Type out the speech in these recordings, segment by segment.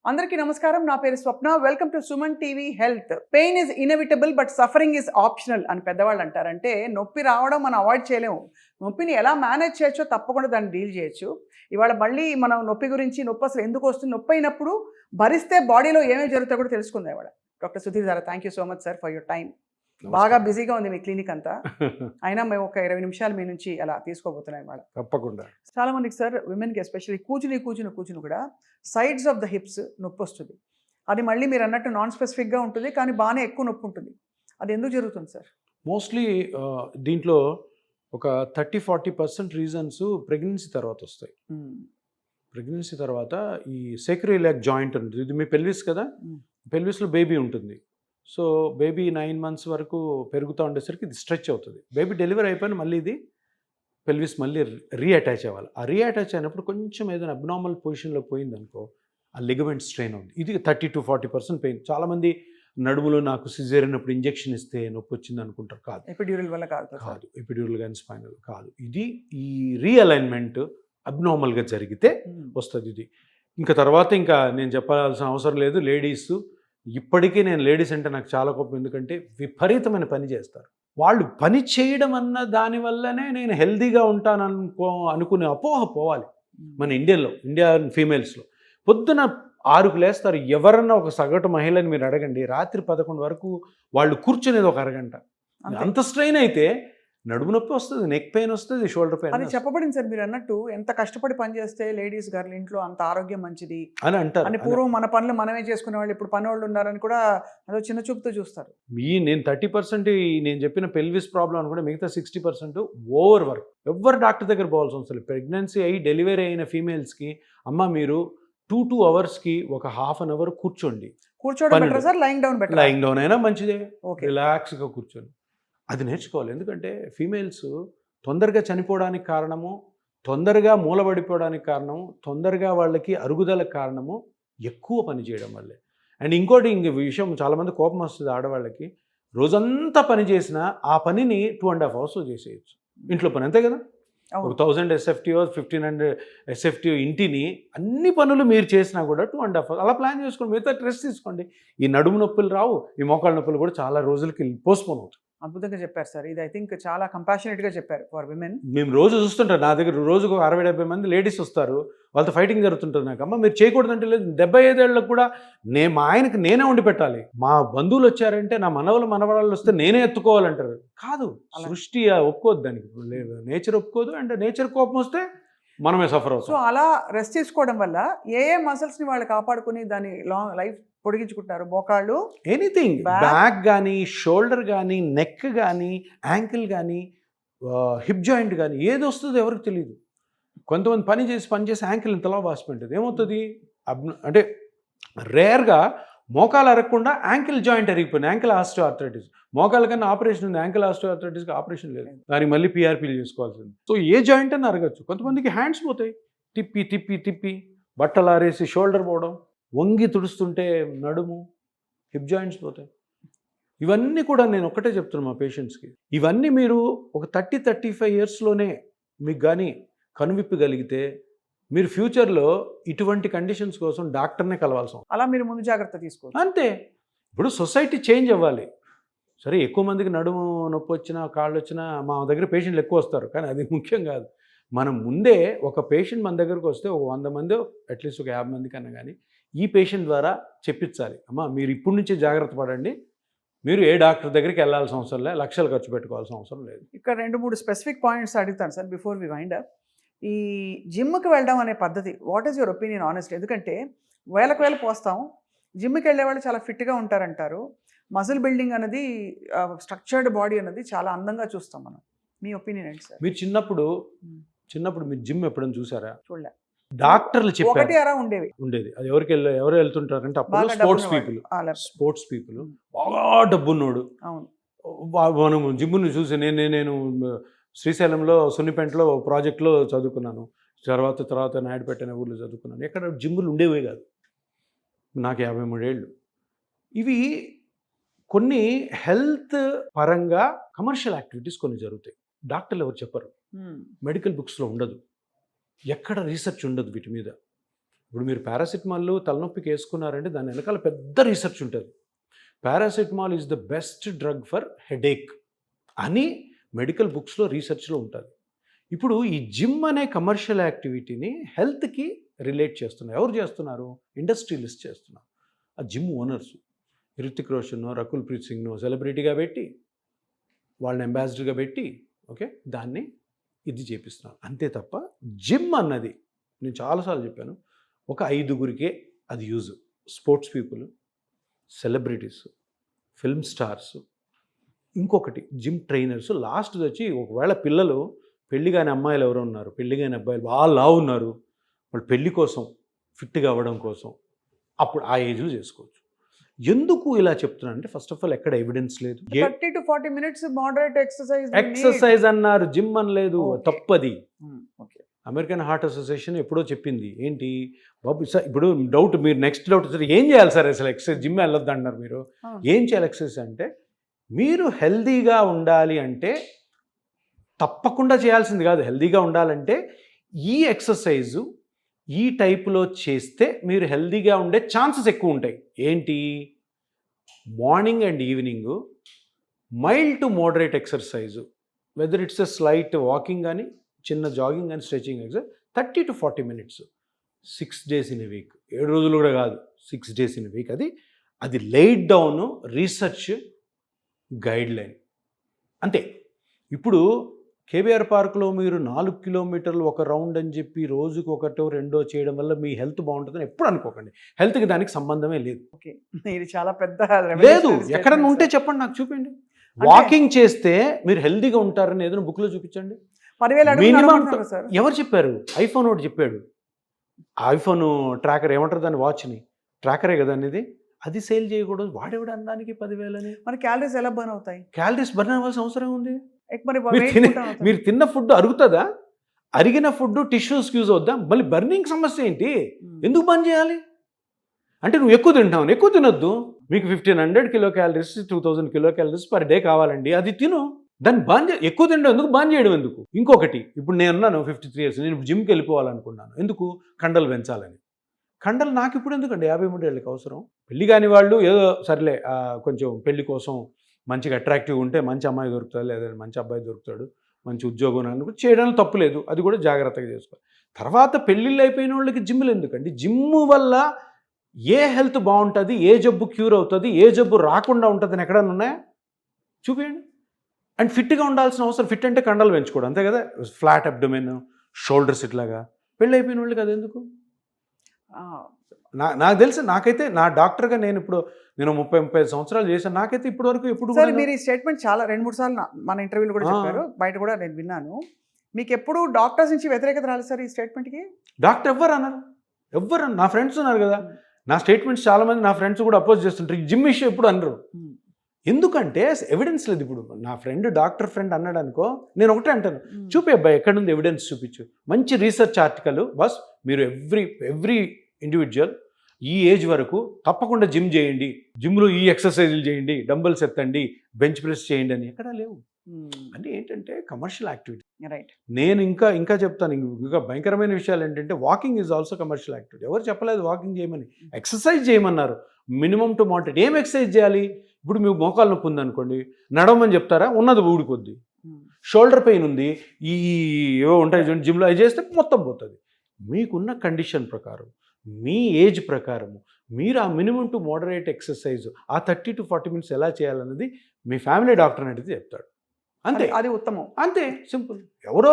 అందరికీ నమస్కారం. నా పేరు Swapna. Welcome to Suman TV health. Pain is inevitable but suffering is optional అని పెద్దవాళ్ళు అంటారు. అంటే నొప్పి రావడం మనం అవాయిడ్ చేయలేము. నొప్పిని ఎలా మేనేజ్ చేయొచ్చో తప్పకుండా దాన్ని డీల్ చేయొచ్చు. ఇవాళ మళ్ళీ మనం నొప్పి గురించి, నొప్పి అసలు ఎందుకు వస్తుంది, నొప్పి అయినప్పుడు భరిస్తే బాడీలో ఏమేమి జరుగుతాయో కూడా తెలుసుకుందాం ఇవాళ. డాక్టర్ సుధీర్ గారు, thank you so much sir for your time. బాగా బిజీగా ఉంది మీ క్లినిక్ అంతా. అయినా మేము ఒక 20 నిమిషాలు మీ నుంచి అలా తీసుకోబోతున్నాం ఇవాళ. తప్పకుండా. చాలా మందికి సార్, విమెన్కి ఎస్పెషల్లీ కూర్చుని కూడా సైడ్స్ ఆఫ్ ద హిప్స్ నొప్పి వస్తుంది. అది మళ్ళీ మీరు అన్నట్టు నాన్ స్పెసిఫిక్గా ఉంటుంది, కానీ బాగానే ఎక్కువ నొప్పి ఉంటుంది. అది ఎందుకు జరుగుతుంది సార్? మోస్ట్లీ దీంట్లో ఒక 30-40% రీజన్స్ ప్రెగ్నెన్సీ తర్వాత వస్తాయి. ప్రెగ్నెన్సీ తర్వాత ఈ సేక్రోయిలియాక్ జాయింట్ ఉంటుంది, ఇది మీ పెల్విస్ కదా, పెల్విస్లో బేబీ ఉంటుంది. సో బేబీ 9 months వరకు పెరుగుతూ ఉండేసరికి ఇది స్ట్రెచ్ అవుతుంది. బేబీ డెలివరీ అయిపోయిన మళ్ళీ ఇది పెల్విస్ మళ్ళీ రీఅటాచ్ అవ్వాలి. ఆ రీఅటాచ్ అయినప్పుడు కొంచెం ఏదైనా అబ్నార్మల్ పొజిషన్లో పోయిందనుకో ఆ లిగమెంట్ స్ట్రెయిన్ అవుతుంది. ఇది 30-40% పెయిన్. చాలామంది నడుములో నాకు సిజేరియన్ అప్పుడు ఇంజెక్షన్ ఇస్తే నొప్పి వచ్చింది అనుకుంటారు. కాదు, ఎపిడ్యూరల్ వల్ల కాదు, ఎపిడ్యూరల్ కానీ స్పైనల్ కాదు. ఇది ఈ రీఅలైన్మెంట్ అబ్నార్మల్గా జరిగితే వస్తుంది ఇది. ఇంకా తర్వాత ఇంకా నేను చెప్పాల్సిన అవసరం లేదు. లేడీస్ ఇప్పటికీ, నేను లేడీస్ అంటే నాకు చాలా కోపం, ఎందుకంటే విపరీతమైన పని చేస్తారు. వాళ్ళు పని చేయడం అన్న దానివల్లనే నేను హెల్తీగా ఉంటాను అనుకునే అపోహ పోవాలి. మన ఇండియన్ ఫీమేల్స్లో పొద్దున 6కు లేస్తారు. ఎవరన్నా ఒక సగటు మహిళని మీరు అడగండి, రాత్రి 11 వరకు వాళ్ళు కూర్చునేది ఒక అరగంట. అంత స్ట్రెయిన్ అయితే నడుము నొప్పి వస్తుంది, నెక్ పెయిన్ వస్తుంది, షోల్డర్ పెయిన్. అది చెప్పబడింది సార్. మీరు అన్నట్టు ఎంత కష్టపడి పని చేస్తే లేడీస్ గారు ఇంట్లో అంత ఆరోగ్యం మంచిది అని అంటారు. అని పూర్వం మన పనులు మనమే చేసుకునే వాళ్ళు ఇప్పుడు పని వాళ్ళు ఉన్నారని కూడా అదో చిన్న చూపుతో చూస్తారు. నేను 30% నేను చెప్పిన పెల్విస్ ప్రాబ్లం అని కూడా, మిగతా 60% ఓవర్ వర్క్. ఎవరు డాక్టర్ దగ్గర పోవాల్సిన అవసరం లేదు. ప్రెగ్నెన్సీ అయ్యి డెలివరీ అయిన ఫీమేల్స్కి, అమ్మ మీరు 2 hours ఒక ½ an hour కూర్చోండి. కూర్చోవడం better sir, లైంగ్ down better? లైంగ్ down అయినా మంచిదే, రిలాక్స్గా కూర్చోండి. అది నేర్చుకోవాలి. ఎందుకంటే ఫీమేల్స్ తొందరగా చనిపోవడానికి కారణము, తొందరగా మూలబడిపోవడానికి కారణము, తొందరగా వాళ్ళకి అరుగుదలకు కారణము ఎక్కువ పని చేయడం వల్లే. అండ్ ఇంకోటి విషయం, చాలామంది కోపం వస్తుంది ఆడవాళ్ళకి. రోజంతా పని చేసినా ఆ పనిని 2.5 hours చేసేయచ్చు. ఇంట్లో పని అంతే కదా. 1000 SFTO 1500 SFTO ఇంటిని అన్ని పనులు మీరు చేసినా కూడా 2.5 hours అలా ప్లాన్ చేసుకోండి. మిగతా రెస్ట్ తీసుకోండి. ఈ నడుము నొప్పులు రావు, ఈ మోకాళ్ళ నొప్పులు కూడా చాలా రోజులకి పోస్ట్పోన్ అవుతాయి. అద్భుతంగా చెప్పారు సార్. ఇది ఐ థింక్ చాలా కంపాషనేట్గా చెప్పారు ఫర్ విమెన్. మేము రోజు చూస్తుంటాం, నా దగ్గర రోజుకు 60-70 మంది లేడీస్ వస్తారు, వాళ్ళతో ఫైటింగ్ జరుగుతుంటుంది. నాకు అమ్మ మీరు చేయకూడదంటే లేదు. 75 ఏళ్ళకు కూడా మా ఆయనకి నేనే వండి పెట్టాలి. మా బంధువులు వచ్చారంటే, నా మనవరాళ్ళు వస్తే నేనే ఎత్తుకోవాలంటారు. కాదు, సృష్టి ఒప్పుకోదు దానికి, నేచర్ ఒప్పుకోదు. అండ్ నేచర్ కోపం వస్తే మనమే సఫర్ అవుతాం. సో అలా రెస్ట్ తీసుకోవడం వల్ల ఏ మసిల్స్ని వాళ్ళు కాపాడుకుని దాని లాంగ్ లైఫ్ పొడిగించుకుంటారు? మోకాళ్ళు, ఎనీథింగ్, బ్యాక్ కానీ, షోల్డర్ కానీ, నెక్ కానీ, యాంకిల్ కానీ, హిప్ జాయింట్ కానీ, ఏది వస్తుందో ఎవరికి తెలియదు. కొంతమంది పని చేసి యాంకిల్ ఇంతలా వాసిపోయింటుంది. ఏమవుతుంది అంటే రేర్గా మోకాలు అరగకుండా యాంకిల్ జాయింట్ అరిగిపోయింది, యాంకిల్ ఆస్టియోఆర్థరైటిస్. మోకాల కన్నా ఆపరేషన్ ఉంది, యాంకిల్ ఆస్టియోఆర్థరైటిస్కి ఆపరేషన్ లేదు, దానికి మళ్ళీ PRPలు చేసుకోవాల్సింది. సో ఏ జాయింట్ అని అరగచ్చు. కొంతమందికి హ్యాండ్స్ పోతాయి, తిప్పి బట్టలు ఆరేసి షోల్డర్ పోవడం, వంగి తుడుస్తుంటే నడుము, హిప్ జాయింట్స్ పోతాయి. ఇవన్నీ కూడా నేను ఒక్కటే చెప్తున్నాను మా పేషెంట్స్కి, ఇవన్నీ మీరు ఒక 30-35 yearsలోనే మీకు కానీ కనువిప్పగలిగితే మీరు ఫ్యూచర్లో ఇటువంటి కండిషన్స్ కోసం డాక్టర్నే కలవాల్సి ఉంటుంది. అలా మీరు ముందు జాగ్రత్త తీసుకోవాలి అంతే. ఇప్పుడు సొసైటీ చేంజ్ అవ్వాలి. సరే, ఎక్కువ మందికి నడుము నొప్పి వచ్చినా, కాళ్ళు వచ్చినా మా దగ్గర పేషెంట్లు ఎక్కువ వస్తారు, కానీ అది ముఖ్యం కాదు. మనం ముందే ఒక పేషెంట్ మన దగ్గరకు వస్తే ఒక 100 మంది, అట్లీస్ట్ ఒక 50 మంది కన్నా కానీ ఈ పేషెంట్ ద్వారా చెప్పించాలి, అమ్మ మీరు ఇప్పటి నుంచే జాగ్రత్త పడండి, మీరు ఏ డాక్టర్ దగ్గరికి వెళ్ళాల్సిన అవసరం లేదు, లక్షలు ఖర్చు పెట్టుకోవాల్సిన అవసరం లేదు. ఇక్కడ 2-3 స్పెసిఫిక్ పాయింట్స్ అడుగుతాను sir before we wind up. ఈ జిమ్కి వెళ్ళడం అనే పద్ధతి, what is your opinion honest? ఎందుకంటే వేలకు పోస్తాం, జిమ్కి వెళ్ళే వాళ్ళు చాలా ఫిట్గా ఉంటారంటారు. మజిల్ బిల్డింగ్ అనేది, స్ట్రక్చర్డ్ బాడీ అనేది చాలా అందంగా చూస్తాం మనం. మీ ఒపీనియన్ ఏంటి సార్? మీరు చిన్నప్పుడు మీరు జిమ్ ఎప్పుడైనా చూసారా? చూడలే. డాక్టర్లు చెప్పారు ఉండేది. అది ఎవరు వెళ్తుంటారంటే అప్పుడు స్పోర్ట్స్ పీపుల్, బాగా డబ్బున్నోడు. మనం జిమ్ను చూసి నేను శ్రీశైలంలో సున్నిపెంటలో ప్రాజెక్ట్లో చదువుకున్నాను, తర్వాత నాయుడుపేట అనే ఊర్లో చదువుకున్నాను. ఎక్కడ జిమ్ములు ఉండేవే కాదు. నాకు 53 ఏళ్ళు. ఇవి కొన్ని హెల్త్ పరంగా కమర్షియల్ యాక్టివిటీస్ కొన్ని జరుగుతాయి. డాక్టర్లు ఎవరు చెప్పరు, మెడికల్ బుక్స్లో ఉండదు, ఎక్కడ రీసెర్చ్ ఉండదు వీటి మీద. ఇప్పుడు మీరు పారాసిటమాల్ తలనొప్పికి వేసుకున్నారంటే దాని వెనకాల పెద్ద రీసెర్చ్ ఉంటుంది. Paracetamol is the best drug for headache అని మెడికల్ బుక్స్లో రీసెర్చ్లో ఉంటుంది. ఇప్పుడు ఈ జిమ్ అనే కమర్షియల్ యాక్టివిటీని హెల్త్కి రిలేట్ చేస్తున్నారు. ఎవరు చేస్తున్నారు? ఇండస్ట్రియలిస్ట్ చేస్తున్నారు. ఆ జిమ్ ఓనర్స్ హృతిక్ రోషన్, రకుల్ ప్రీత్ సింగ్ను సెలబ్రిటీగా పెట్టి వాళ్ళని అంబాసిడర్గా పెట్టి ఓకే దాన్ని ఇది చేపిస్తున్నారు. అంతే తప్ప జిమ్ అన్నది నేను చాలాసార్లు చెప్పాను, ఒక 5గురికే అది use. Sports people, celebrities, film stars, ఇంకొకటి జిమ్ ట్రైనర్స్. లాస్ట్ వచ్చి ఒకవేళ పిల్లలు పెళ్లి కాని అమ్మాయిలు ఎవరో ఉన్నారు, పెళ్లి కాని అబ్బాయిలు బాగా లావు ఉన్నారు, వాళ్ళు పెళ్లి కోసం ఫిట్గా అవ్వడం కోసం అప్పుడు ఆ ఏజ్లో చేసుకోవచ్చు. ఎందుకు ఇలా చెప్తున్నాను అంటే ఫస్ట్ ఆఫ్ ఆల్ ఎక్కడ ఎవిడెన్స్ లేదు. 30 to 40 minutes moderate exercise exercise అన్నారు, జిమ్ అని లేదు. Okay. తప్పది. ఓకే. అమెరికన్ హార్ట్ అసోసియేషన్ ఎప్పుడో చెప్పింది. ఏంటి బాబు సార్, ఇప్పుడు డౌట్, మీరు నెక్స్ట్ డౌట్ సార్ ఏం చేయాలి సార్ అసలు ఎక్సర్సైజ్, జిమ్ వెళ్ళొద్దు అంటున్నారు మీరు. ఏం చేయాలి ఎక్సర్సైజ్ అంటే, మీరు హెల్దీగా ఉండాలి అంటే తప్పకుండా చేయాల్సింది కాదు. హెల్దీగా ఉండాలంటే ఈ ఎక్సర్సైజు ఈ టైపులో చేస్తే మీరు హెల్దీగా ఉండే ఛాన్సెస్ ఎక్కువ ఉంటాయి. ఏంటి? Morning and evening mild to moderate exercise, whether it's a slight walking కానీ చిన్న జాగింగ్ కానీ stretching exercise 30 to 40 minutes 6 days in a week. 7 రోజులు కూడా కాదు, 6 days in a week. అది light down research guide line అంతే. ఇప్పుడు కేబీఆర్ పార్క్లో మీరు 4 కిలోమీటర్లు ఒక రౌండ్ అని చెప్పి రోజుకు 1 2 చేయడం వల్ల మీ హెల్త్ బాగుంటుందని ఎప్పుడు అనుకోకండి. హెల్త్కి దానికి సంబంధమే లేదు. ఓకే, ఇది చాలా పెద్ద లేదు. ఎక్కడన్నా ఉంటే చెప్పండి, నాకు చూపించండి. వాకింగ్ చేస్తే మీరు హెల్తీగా ఉంటారని ఏదైనా బుక్లో చూపించండి. 10,000 మినిమం. సార్ ఎవరు చెప్పారు? ఐఫోన్ ఒకటి చెప్పాడు. ఐఫోన్ ట్రాకర్ ఏమంటారు దాన్ని, వాచ్ని ట్రాకరే కదా అనేది. అది సేల్ చేయకూడదు. వాడేవాడు అనడానికి 10,000 అని. మన క్యాలరీస్ ఎలా బర్న్ అవుతాయి? క్యాలరీస్ బర్న్ అవ్వాల్సిన అవసరం ఉంది. మరి మీరు తిన్న ఫుడ్ అరుగుతుందా? అరిగిన ఫుడ్ టిష్యూస్ యూజ్ అవుద్దా? మళ్ళీ బర్నింగ్ సమస్య ఏంటి? ఎందుకు బంద్ చేయాలి? అంటే నువ్వు ఎక్కువ తింటావు, ఎక్కువ తినొద్దు. మీకు 1500 kilo calories 2000 kilo calories per day కావాలండి, అది తిను. దాన్ని బాన్ ఎక్కువ తినడం ఎందుకు, బాన్ చేయడం ఎందుకు? ఇంకొకటి, ఇప్పుడు నేను ఉన్నాను 53 years, నేను జిమ్కి వెళ్ళిపోవాలనుకున్నాను. ఎందుకు? కండలు పెంచాలని. కండలు నాకు ఇప్పుడు ఎందుకండి, 53 ఏళ్ళకి అవసరం. పెళ్లి కాని వాళ్ళు ఏదో సర్లే కొంచెం పెళ్లి కోసం మంచిగా అట్రాక్టివ్గా ఉంటే మంచి అమ్మాయి దొరుకుతుంది, లేదా మంచి అబ్బాయి దొరుకుతాడు, మంచి ఉద్యోగం అనుకుంటే చేయడానికి తప్పు లేదు. అది కూడా జాగ్రత్తగా చేసుకోవాలి. తర్వాత పెళ్ళిళ్ళు అయిపోయిన వాళ్ళకి జిమ్లు ఎందుకండి? జిమ్ వల్ల ఏ హెల్త్ బాగుంటుంది, ఏ జబ్బు క్యూర్ అవుతుంది, ఏ జబ్బు రాకుండా ఉంటుంది అని ఎక్కడన్నా ఉన్నాయా? చూపించండి. అండ్ ఫిట్గా ఉండాల్సిన అవసరం, ఫిట్ అంటే కండలు పెంచుకోవడం అంతే కదా. ఫ్లాట్ అబ్డొమెన్, షోల్డర్స్ ఇట్లాగా. పెళ్ళి అయిపోయిన వాళ్ళకి అది ఎందుకు? నాకు తెలిసి, నాకైతే నా డాక్టర్గా నేను 30-35 సంవత్సరాలు చేశాను. నాకైతే ఇప్పటి వరకు ఎప్పుడు సార్ మీరు ఈ స్టేట్మెంట్ చాలా 2-3 సార్లు మన ఇంటర్వ్యూలు కూడా చెప్పారు, బయట కూడా నేను విన్నాను. మీకు ఎప్పుడు డాక్టర్స్ నుంచి వ్యతిరేకత రాలేదు సార్ ఈ స్టేట్మెంట్కి? డాక్టర్ ఎవ్వరు అన్నారు? ఎవ్వరు? నా ఫ్రెండ్స్ ఉన్నారు కదా, నా స్టేట్మెంట్స్ చాలామంది నా ఫ్రెండ్స్ కూడా అపోజ్ చేస్తుంటారు. ఈ జిమ్ ఇష్యూ ఎప్పుడు అనరు. ఎందుకంటే ఎవిడెన్స్ లేదు. ఇప్పుడు నా ఫ్రెండ్ డాక్టర్ ఫ్రెండ్ అన్నాడు అనుకో, నేను ఒకటే అంటాను, చూపే అబ్బాయి ఎక్కడుంది ఎవిడెన్స్ చూపించు. మంచి రీసెర్చ్ ఆర్టికల్. బస్ మీరు ఎవ్రీ ఇండివిజువల్ ఈ ఏజ్ వరకు తప్పకుండా జిమ్ చేయండి, జిమ్లో ఈ ఎక్సర్సైజులు చేయండి, డంబల్స్ ఎత్తండి, బెంచ్ ప్రెస్ చేయండి అని ఎక్కడా లేవు. అంటే ఏంటంటే కమర్షియల్ యాక్టివిటీ. రైట్. నేను ఇంకా చెప్తాను. ఇంకా భయంకరమైన విషయాలు ఏంటంటే walking is also commercial activity. ఎవరు చెప్పలేదు వాకింగ్ చేయమని, ఎక్సర్సైజ్ చేయమన్నారు. Minimum to moderate. ఏం ఎక్సర్సైజ్ చేయాలి? ఇప్పుడు మీకు మోకాలు నొప్పి ఉందనుకోండి, నడవమని చెప్తారా? ఉన్నది ఊడిపోద్ది. షోల్డర్ పెయిన్ ఉంది, ఈ ఏవో ఉంటాయి జిమ్లో, అవి చేస్తే మొత్తం పోతుంది. మీకున్న కండిషన్ ప్రకారం, మీ ఏజ్ ప్రకారము మీరు ఆ మినిమం టు మోడరేట్ ఎక్సర్సైజ్ ఆ 30 to 40 minutes ఎలా చేయాలన్నది మీ ఫ్యామిలీ డాక్టర్ అడిగితే చెప్తాడు. అంతే. అది ఉత్తమం. అంతే, సింపుల్. ఎవరో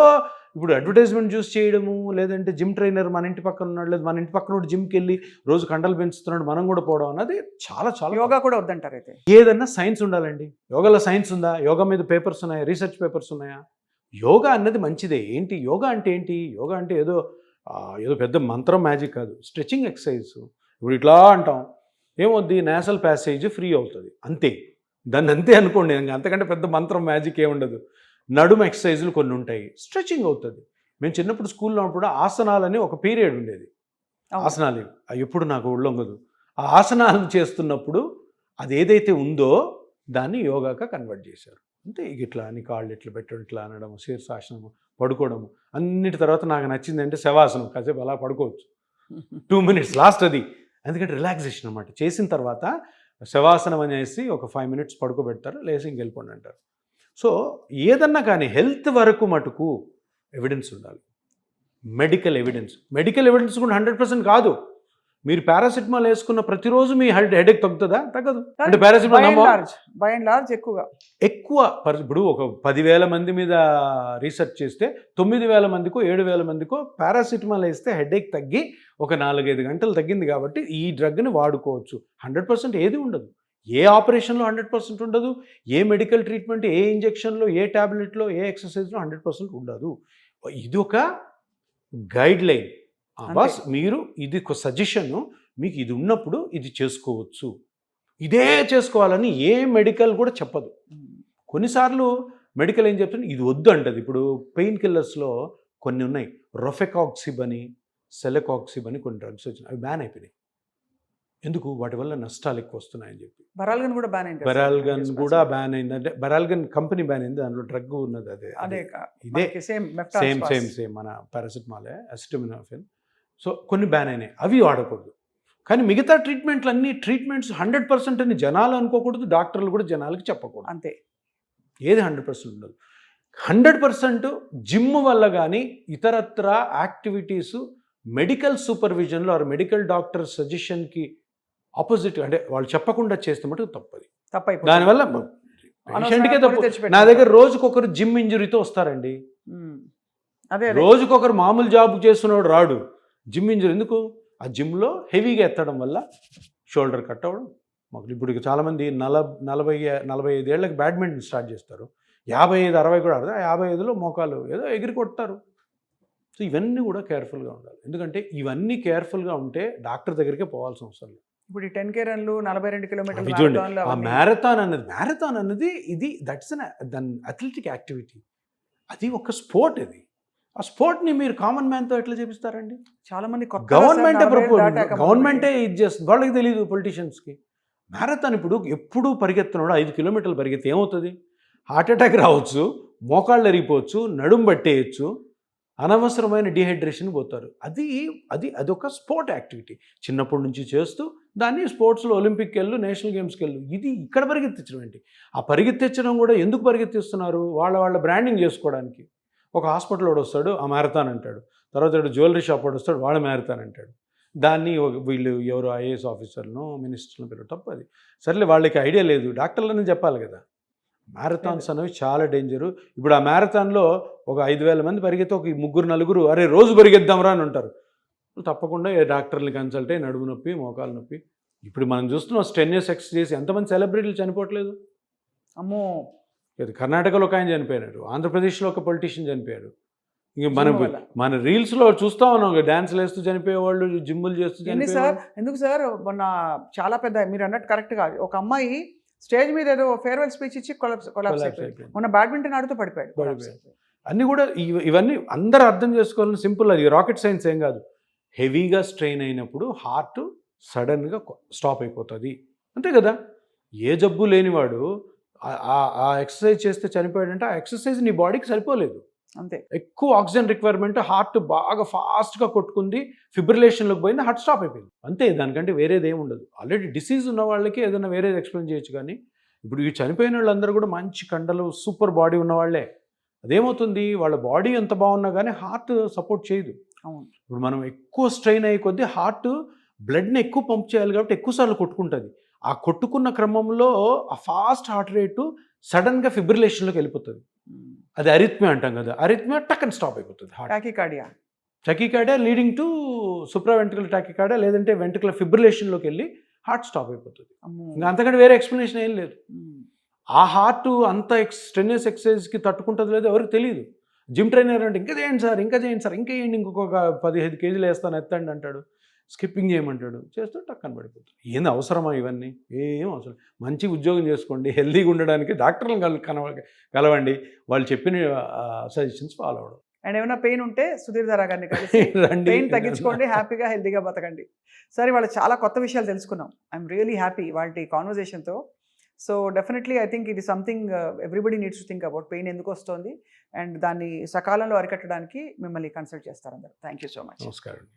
ఇప్పుడు అడ్వర్టైజ్మెంట్ చూస్ చేయడము, లేదంటే జిమ్ ట్రైనర్ మన ఇంటి పక్కన ఉన్నాడు, లేదు మన ఇంటి పక్కన జిమ్కి వెళ్ళి రోజు కండలు పెంచుతున్నాడు, మనం కూడా పోవడం అన్నది చాలా చాలా. యోగా కూడా వద్దంటారు అయితే? ఏదన్నా సైన్స్ ఉండాలండి. యోగాలో సైన్స్ ఉందా? యోగా మీద పేపర్స్ ఉన్నాయా? రీసెర్చ్ పేపర్స్ ఉన్నాయా? యోగా అన్నది మంచిదే. ఏంటి యోగా అంటే ఏంటి? యోగా అంటే ఏదో పెద్ద మంత్రం మ్యాజిక్ కాదు. Stretching exercise. ఇప్పుడు ఇట్లా అంటాం, ఏమవుద్ది? నేసల్ ప్యాసేజ్ ఫ్రీ అవుతుంది, అంతే. దాన్ని అంతే అనుకోండి. అంతకంటే పెద్ద మంత్రం మ్యాజిక్ ఏముండదు. నడుము ఎక్సర్సైజులు కొన్ని ఉంటాయి, స్ట్రెచింగ్ అవుతుంది. మేము చిన్నప్పుడు స్కూల్లో ఉన్నప్పుడు ఆసనాలని ఒక పీరియడ్ ఉండేది. ఆసనాలు అవి ఎప్పుడు నాకు ఒళ్ళొంగదు. ఆ ఆసనాలు చేస్తున్నప్పుడు అది ఏదైతే ఉందో దాన్ని యోగాగా కన్వర్ట్ చేశారు. అంతే. ఇట్లా అని కాళ్ళు ఇట్లా పెట్టడం, ఇట్లా అనడం, శీర్షాసనము, పడుకోవడము. అన్నిటి తర్వాత నాకు నచ్చింది అంటే శవాసనం. కాసేపు అలా పడుకోవచ్చు. 2 minutes లాస్ట్ అది. ఎందుకంటే రిలాక్సేషన్ అనమాట. చేసిన తర్వాత శవాసనం అనేసి ఒక 5 minutes పడుకోబెడతారు, లేసి ఇంకెళ్ళిపోండి అంటారు. సో ఏదన్నా కానీ హెల్త్ వరకు మటుకు ఎవిడెన్స్ ఉండాలి. మెడికల్ ఎవిడెన్స్ కూడా 100% కాదు. మీరు పారాసిటమాల్ వేసుకున్న ప్రతిరోజు మీ హెడేక్ తగ్గుతుందా? తగ్గదు. అంటే పారాసిటమాల్ బై అండ్ లార్జ్ ఎక్కువ ఇప్పుడు ఒక 10,000 మంది మీద రీసెర్చ్ చేస్తే 9,000 మందికో 7,000 మందికో పారాసిటమాల్ వేస్తే హెడేక్ తగ్గి ఒక 4-5 గంటలు తగ్గింది కాబట్టి ఈ డ్రగ్ని వాడుకోవచ్చు. 100% ఏది ఉండదు. ఏ ఆపరేషన్లో 100% ఉండదు. ఏ మెడికల్ ట్రీట్మెంట్, ఏ ఇంజెక్షన్లో, ఏ ట్యాబ్లెట్లో, ఏ ఎక్సర్సైజ్లో 100% ఉండదు. ఇది ఒక గైడ్ లైన్. బాస్ మీరు ఇది ఒక సజెషన్, మీకు ఇది ఉన్నప్పుడు ఇది చేసుకోవచ్చు, ఇదే చేసుకోవాలని ఏ మెడికల్ కూడా చెప్పదు. కొన్నిసార్లు మెడికల్ ఏం చెప్తుంది, ఇది వద్దు అంటది. ఇప్పుడు పెయిన్ కిల్లర్స్లో కొన్ని ఉన్నాయి, రొఫెకాక్సిబ్ అని, సెలకాక్సిబ్ అని కొన్ని డ్రగ్స్ వచ్చినాయి. అవి బ్యాన్ అయిపోయినాయి. ఎందుకు? వాటి వల్ల నష్టాలు ఎక్కువ వస్తున్నాయని చెప్పి. బెరాల్గన్ కూడా బ్యాన్ అయింది. బెరాల్గన్ కూడా బ్యాన్ అయింది. అంటే బెరాల్గన్ కంపెనీ బ్యాన్ అయింది, దాంట్లో డ్రగ్ ఉన్నది. అదే ఇదే సేమ్ మన పారాసిటమాల్, అసిటమినోఫెన్. సో కొన్ని బ్యాన్ అయినాయి, అవి వాడకూడదు. కానీ మిగతా ట్రీట్మెంట్స్ 100% అని జనాలు అనుకోకూడదు, డాక్టర్లు కూడా జనాలకి చెప్పకూడదు. అంతే. ఏది 100% ఉండదు. 100% జిమ్ వల్ల కానీ ఇతరత్ర యాక్టివిటీస్ మెడికల్ సూపర్విజన్లో ఆర్ మెడికల్ డాక్టర్ సజెషన్కి ఆపోజిట్, అంటే వాళ్ళు చెప్పకుండా చేస్తే మటుకు తప్పది. దానివల్ల పేషెంట్కే తప్పు. నా దగ్గర రోజుకొకరు జిమ్ ఇంజురీతో వస్తారండి. రోజుకొకరు మామూలు జాబ్ చేస్తున్నాడు రాడు, జిమ్ ఇంజురీ. ఎందుకు? ఆ జిమ్లో హెవీగా ఎత్తడం వల్ల షోల్డర్ కట్ అవ్వడం. మాకు ఇప్పుడు చాలామంది 40-45 ఏళ్ళకి బ్యాడ్మింటన్ స్టార్ట్ చేస్తారు, 55-60 కూడా ఆడతారు, 55లో మోకాలు ఏదో ఎగిరి కొడతారు. సో ఇవన్నీ కూడా కేర్ఫుల్గా ఉండాలి. ఎందుకంటే ఇవన్నీ కేర్ఫుల్గా ఉంటే డాక్టర్ దగ్గరికే పోవాల్సిన అవసరం లేదు. ఇప్పుడు ఈ 10K రన్లు 42 కిలోమీటర్లు చూడండి, ఆ మ్యారథాన్ అన్నది ఇది దట్స్ దాని అథ్లెటిక్ యాక్టివిటీ. అది ఒక స్పోర్ట్. అది ఆ స్పోర్ట్ని మీరు కామన్ మ్యాన్తో ఎట్లా చేపిస్తారండి? చాలా మంది గవర్నమెంటే ఇది చేస్తుంది, వాళ్ళకి తెలియదు పొలిటీషియన్స్కి. మ్యారథాన్ ఇప్పుడు ఎప్పుడు పరిగెత్తున్నాడు, 5 కిలోమీటర్లు పరిగెత్తి ఏమవుతుంది? హార్ట్ అటాక్ రావచ్చు, మోకాళ్ళు ఎరిగిపోవచ్చు, నడుము పట్టేయచ్చు, అనవసరమైన డిహైడ్రేషన్ పోతారు. అదొక స్పోర్ట్ యాక్టివిటీ. చిన్నప్పటి నుంచి చేస్తూ దాన్ని స్పోర్ట్స్లో ఒలింపిక్కి వెళ్ళు, నేషనల్ గేమ్స్కి వెళ్ళు. ఇది ఇక్కడ పరిగెత్తించడం ఏంటి? ఆ పరిగెత్తించడం కూడా ఎందుకు పరిగెత్తిస్తున్నారు? వాళ్ళ బ్రాండింగ్ చేసుకోవడానికి. ఒక హాస్పిటల్ వాడు వస్తాడు, ఆ మ్యారథాన్ అంటాడు. తర్వాత జ్యువెలరీ షాప్ వాడు వస్తాడు, వాడు మ్యారథాన్ అంటాడు. దాన్ని వీళ్ళు ఎవరు ఐఏఎస్ ఆఫీసర్ను, మినిస్టర్ను పేరు తప్పది. సర్లే, వాళ్ళకి ఐడియా లేదు, డాక్టర్లని చెప్పాలి కదా. మ్యారథాన్స్ అనేవి చాలా డేంజరు. ఇప్పుడు ఆ మ్యారథాన్లో ఒక 5,000 మంది పరిగెత్తి ఒక 3-4 అరే రోజు పరిగెద్దాంరా అని ఉంటారు. డాక్టర్ని కన్సల్ట్ అయ్యి నడుము నొప్పి, మోకాలు నొప్పి. ఇప్పుడు మనం చూస్తున్నాం స్ట్రెన్యూస్ ఎక్సర్సైజ్ చేసి ఎంతమంది సెలబ్రిటీలు చనిపోవట్లేదు? అమ్మో, కర్ణాటకలో ఒక ఆయన చనిపోయాడు, ఆంధ్రప్రదేశ్లో ఒక పొలిటీషియన్ చనిపోయాడు. ఇంక మన రీల్స్లో చూస్తూ ఉన్నాం, డ్యాన్స్లు వేస్తూ చనిపోయేవాళ్ళు, జిమ్ములు చేస్తూ సార్. ఎందుకు సార్, మొన్న చాలా పెద్ద మీరు అన్నట్టు కరెక్ట్గా ఒక అమ్మాయి స్టేజ్ మీద ఏదో ఫేర్వెల్ స్పీచ్ ఇచ్చి కొలాప్స్ అయిపోయింది. మొన్న బ్యాడ్మింటన్ ఆడుతూ పడిపోయాడు. అన్నీ కూడా ఇవన్నీ అందరూ అర్థం చేసుకోవాలని సింపుల్. అది రాకెట్ సైన్స్ ఏం కాదు. హెవీగా స్ట్రెయిన్ అయినప్పుడు హార్ట్ సడన్గా స్టాప్ అయిపోతుంది, అంతే కదా. ఏ జబ్బు లేనివాడు ఆ ఎక్సర్సైజ్ చేస్తే చనిపోయాడంటే ఆ ఎక్సర్సైజ్ నీ బాడీకి సరిపోలేదు, అంతే. ఎక్కువ ఆక్సిజన్ రిక్వైర్మెంట్, హార్ట్ బాగా ఫాస్ట్గా కొట్టుకుంది, ఫిబ్రిలేషన్లోకి పోయింది, హార్ట్ స్టాప్ అయిపోయింది, అంతే. దానికంటే వేరేది ఏమి ఉండదు. ఆల్రెడీ డిసీజ్ ఉన్న వాళ్ళకి ఏదైనా వేరేది ఎక్స్ప్లెయిన్ చేయొచ్చు. కానీ ఇప్పుడు ఈ చనిపోయిన వాళ్ళందరూ కూడా మంచి కండలు, సూపర్ బాడీ ఉన్నవాళ్లే. అదేమవుతుంది, వాళ్ళ బాడీ ఎంత బాగున్నా కానీ హార్ట్ సపోర్ట్ చేయదు. ఇప్పుడు మనం ఎక్కువ స్ట్రెయిన్ అయ్యే కొద్దీ హార్ట్ బ్లడ్ని ఎక్కువ పంప్ చేయాలి కాబట్టి ఎక్కువసార్లు కొట్టుకుంటుంది. ఆ కొట్టుకున్న క్రమంలో ఆ ఫాస్ట్ హార్ట్ రేటు సడన్గా ఫిబ్రిలేషన్లోకి వెళ్ళిపోతుంది. అది అరిథ్మియా అంటాం కదా. అరిథ్మియా టక్కని స్టాప్ అయిపోతుంది. టాకికార్డియా లీడింగ్ టు సూప్రావెంట్రికల్ టాకికార్డియా, లేదంటే వెంట్రికల్ ఫిబ్రిలేషన్లోకి వెళ్ళి హార్ట్ స్టాప్ అయిపోతుంది. ఇంకా అంతకంటే వేరే ఎక్స్ప్లెనేషన్ ఏం లేదు. ఆ హార్ట్ అంత స్ట్రెన్యూస్ ఎక్సర్సైజ్కి తట్టుకుంటుంది లేదో ఎవరికి తెలియదు. జిమ్ ట్రైనర్ అంటే ఇంకా చేయండి సార్, ఇంకా వేయండి, ఇంకొక 15 కేజీలు వేస్తాను ఎత్తండి అంటాడు, స్కిప్పింగ్ చేయమంటాడు, చేస్తూ టక్కన పడిపోతుంది. ఏంది అవసరమా ఇవన్నీ? ఏం అవసరం. మంచి ఉద్యోగం చేసుకోండి, హెల్తీగా ఉండడానికి డాక్టర్లను కలవండి, వాళ్ళు చెప్పిన సజెషన్స్ ఫాలో అవ్వడం. అండ్ ఏమైనా పెయిన్ ఉంటే సుధీర్ ధారా గారిని కలిసి పెయిన్ తగ్గించుకోండి, హ్యాపీగా హెల్తీగా బతకండి. సరే, వాళ్ళు చాలా కొత్త విషయాలు తెలుసుకున్నాం. ఐఎమ్ రియలీ హ్యాపీ వాళ్ళ కాన్వర్జేషన్తో. సో డెఫినెట్లీ ఐ థింక్ ఇది something everybody needs to think about. Pain ఎందుకు వస్తుంది అండ్ దాన్ని సకాలంలో అరికట్టడానికి మిమ్మల్ని కన్సల్ట్ చేస్తారు అందరూ. Thank you so much. నమస్కారం.